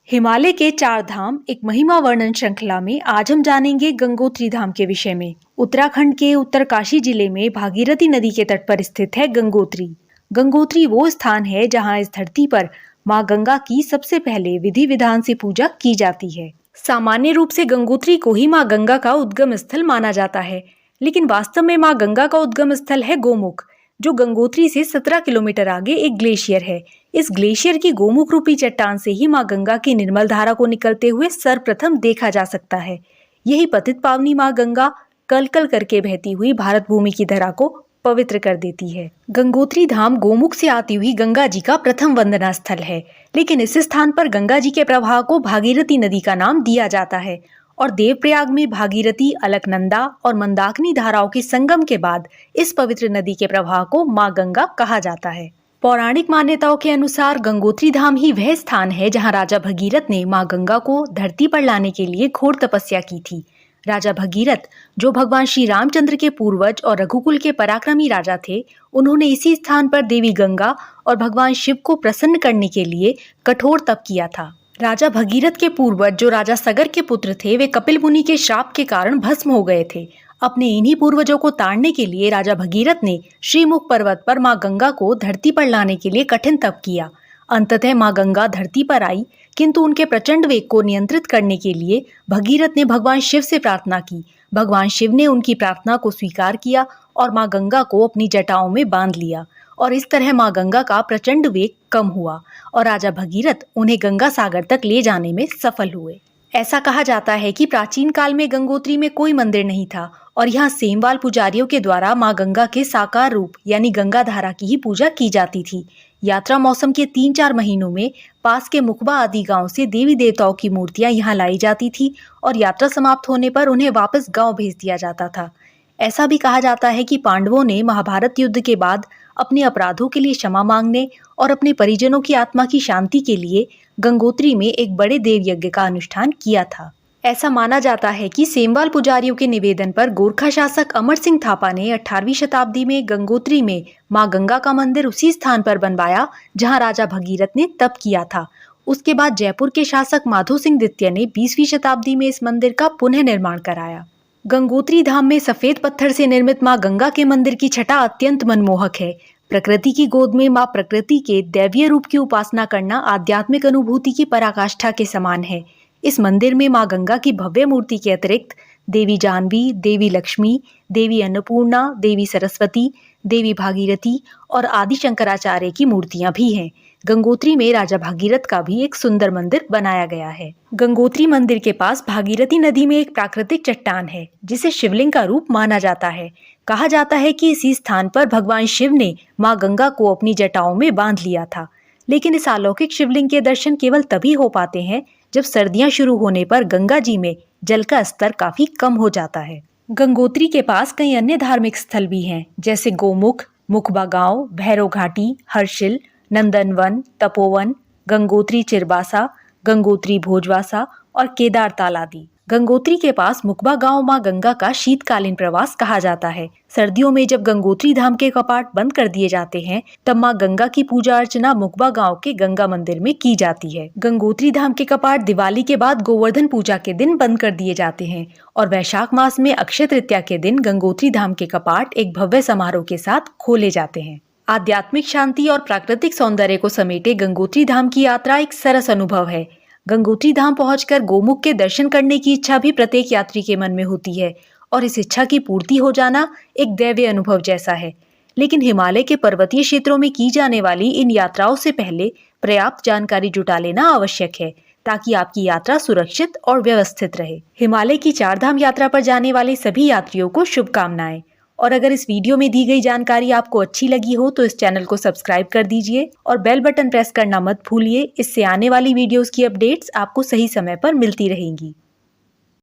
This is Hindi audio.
हिमालय के चार धाम एक महिमा वर्णन श्रृंखला में आज हम जानेंगे गंगोत्री धाम के विषय में। उत्तराखंड के उत्तरकाशी जिले में भागीरथी नदी के तट पर स्थित है गंगोत्री। गंगोत्री वो स्थान है जहां इस धरती पर मां गंगा की सबसे पहले विधि विधान से पूजा की जाती है। सामान्य रूप से गंगोत्री को ही मां गंगा का उद्गम स्थल माना जाता है, लेकिन वास्तव में मां गंगा का उद्गम स्थल है गोमुख, जो गंगोत्री से 17 किलोमीटर आगे एक ग्लेशियर है। इस ग्लेशियर की गोमुख रूपी चट्टान से ही मां गंगा की निर्मल धारा को निकलते हुए सर्वप्रथम देखा जा सकता है। यही पतित पावनी मां गंगा कल कल करके बहती हुई भारत भूमि की धरा को पवित्र कर देती है। गंगोत्री धाम गोमुख से आती हुई गंगा जी का प्रथम वंदना स्थल है, लेकिन इस स्थान पर गंगा जी के प्रवाह को भागीरथी नदी का नाम दिया जाता है और देवप्रयाग में भागीरथी, अलकनंदा और मंदाकिनी धाराओं के संगम के बाद इस पवित्र नदी के प्रवाह को मां गंगा कहा जाता है। पौराणिक मान्यताओं के अनुसार गंगोत्री धाम ही वह स्थान है जहां राजा भगीरथ ने मां गंगा को धरती पर लाने के लिए घोर तपस्या की थी। राजा भगीरथ, जो भगवान श्री रामचंद्र के पूर्वज और रघुकुल के पराक्रमी राजा थे, उन्होंने इसी स्थान पर देवी गंगा और भगवान शिव को प्रसन्न करने के लिए कठोर तप किया था। राजा भगीरथ के पूर्वज, जो राजा सगर के पुत्र थे, वे कपिल मुनि के श्राप के कारण भस्म हो गए थे। अपने इन्हीं पूर्वजों को ताड़ने के लिए राजा भगीरथ ने श्रीमुख पर्वत पर मां गंगा को धरती पर लाने के लिए कठिन तप किया। अंततः मां गंगा धरती पर आई, किंतु उनके प्रचंड वेग को नियंत्रित करने के लिए भगीरथ ने भगवान शिव से प्रार्थना की। भगवान शिव ने उनकी प्रार्थना को स्वीकार किया और मां गंगा को अपनी जटाओं में बांध लिया और इस तरह मां गंगा का प्रचंड वेग कम हुआ और राजा भगीरथ उन्हें गंगा सागर तक ले जाने में सफल हुए। ऐसा कहा जाता है कि प्राचीन काल में गंगोत्री में कोई मंदिर नहीं था और यहाँ सेमवाल पुजारियों के द्वारा मां गंगा के साकार रूप यानी गंगा धारा की ही पूजा की जाती थी। यात्रा मौसम के 3-4 महीनों में पास के मुखबा आदि गांव से देवी देवताओं की मूर्तियां यहाँ लाई जाती थी और यात्रा समाप्त होने पर उन्हें वापस गांव भेज दिया जाता था। ऐसा भी कहा जाता है कि पांडवों ने महाभारत युद्ध के बाद अपने अपराधों के लिए क्षमा मांगने और अपने परिजनों की आत्मा की शांति के लिए गंगोत्री में एक बड़े देव यज्ञ का अनुष्ठान किया था। ऐसा माना जाता है कि सेमवाल पुजारियों के निवेदन पर गोरखा शासक अमर सिंह थापा ने 18वीं शताब्दी में गंगोत्री में मां गंगा का मंदिर उसी स्थान पर बनवाया जहां राजा भगीरथ ने तप किया था। उसके बाद जयपुर के शासक माधो सिंह द्वितीय ने 20वीं शताब्दी में इस मंदिर का पुनः निर्माण कराया। गंगोत्री धाम में सफेद पत्थर से निर्मित मां गंगा के मंदिर की छटा अत्यंत मनमोहक है। प्रकृति की गोद में मां प्रकृति के दैवीय रूप की उपासना करना आध्यात्मिक अनुभूति की पराकाष्ठा के समान है। इस मंदिर में मां गंगा की भव्य मूर्ति के अतिरिक्त देवी जानवी, देवी लक्ष्मी, देवी अन्नपूर्णा, देवी सरस्वती, देवी भागीरथी और आदि शंकराचार्य की मूर्तियां भी हैं। गंगोत्री में राजा भागीरथ का भी एक सुंदर मंदिर बनाया गया है। गंगोत्री मंदिर के पास भागीरथी नदी में एक प्राकृतिक चट्टान है जिसे शिवलिंग का रूप माना जाता है। कहा जाता है कि इसी स्थान पर भगवान शिव ने मां गंगा को अपनी जटाओं में बांध लिया था। लेकिन इस अलौकिक शिवलिंग के दर्शन केवल तभी हो पाते हैं जब सर्दियां शुरू होने पर गंगा जी में जल का स्तर काफी कम हो जाता है। गंगोत्री के पास कई अन्य धार्मिक स्थल भी हैं, जैसे गोमुख, मुखबा गांव, भैरव घाटी, हर्षिल, नंदनवन, तपोवन, गंगोत्री चिरबासा, गंगोत्री भोजवासा और केदार ताल आदि। गंगोत्री के पास मुखबा गांव मां गंगा का शीतकालीन प्रवास कहा जाता है। सर्दियों में जब गंगोत्री धाम के कपाट बंद कर दिए जाते हैं, तब मां गंगा की पूजा अर्चना मुखबा गांव के गंगा मंदिर में की जाती है। गंगोत्री धाम के कपाट दिवाली के बाद गोवर्धन पूजा के दिन बंद कर दिए जाते हैं और वैशाख मास में अक्षय तृतीया के दिन गंगोत्री धाम के कपाट एक भव्य समारोह के साथ खोले जाते हैं। आध्यात्मिक शांति और प्राकृतिक सौंदर्य को समेटे गंगोत्री धाम की यात्रा एक सरस अनुभव है। गंगोत्री धाम पहुंचकर गोमुख के दर्शन करने की इच्छा भी प्रत्येक यात्री के मन में होती है और इस इच्छा की पूर्ति हो जाना एक दैवीय अनुभव जैसा है। लेकिन हिमालय के पर्वतीय क्षेत्रों में की जाने वाली इन यात्राओं से पहले पर्याप्त जानकारी जुटा लेना आवश्यक है ताकि आपकी यात्रा सुरक्षित और व्यवस्थित रहे। हिमालय की 4 धाम यात्रा पर जाने वाले सभी यात्रियों को शुभकामनाएं। और अगर इस वीडियो में दी गई जानकारी आपको अच्छी लगी हो तो इस चैनल को सब्सक्राइब कर दीजिए और बेल बटन प्रेस करना मत भूलिए। इससे आने वाली वीडियोस की अपडेट्स आपको सही समय पर मिलती रहेंगी।